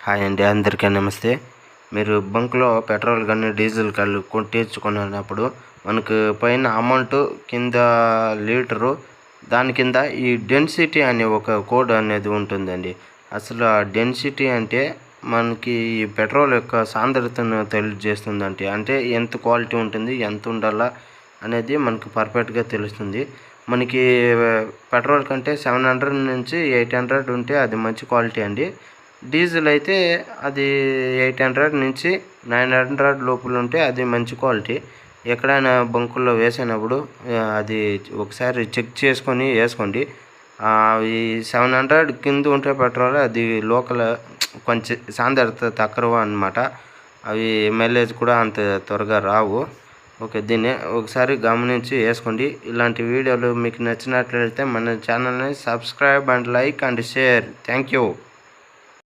Hi అండి, అందరికీ నమస్తే. మీరు బంక్లో పెట్రోల్ కానీ డీజిల్ కానీ కొట్టించుకున్నప్పుడు మనకు పైన అమౌంట్ కింద లీటరు దాని కింద ఈ డెన్సిటీ అనే ఒక కోడ్ అనేది ఉంటుందండి. అసలు ఆ డెన్సిటీ అంటే మనకి ఈ పెట్రోల్ యొక్క సాంద్రతను తెలియజేస్తుందండి. అంటే ఎంత క్వాలిటీ ఉంటుంది, ఎంత ఉండాలా అనేది మనకు పర్ఫెక్ట్గా తెలుస్తుంది. మనకి పెట్రోల్ కంటే 700 నుంచి 800 ఉంటే అది మంచి క్వాలిటీ అండి. డీజిల్ అయితే అది 800 నుంచి 900 లోపల ఉంటే అది మంచి క్వాలిటీ. ఎక్కడైనా బంకుల్లో వేసినప్పుడు అది ఒకసారి చెక్ చేసుకొని వేసుకోండి. ఈ 700 కింద ఉంటే పెట్రోల్ అది లోకల్ కొంచెం సాంద్రత తక్కువ అన్నమాట. అవి మైలేజ్ కూడా అంత త్వరగా రావు. ఓకే, దీన్ని ఒకసారి గమనించి వేసుకోండి. ఇలాంటి వీడియోలు మీకు నచ్చినట్లయితే మన ఛానల్ని subscribe and like and share. Thank you.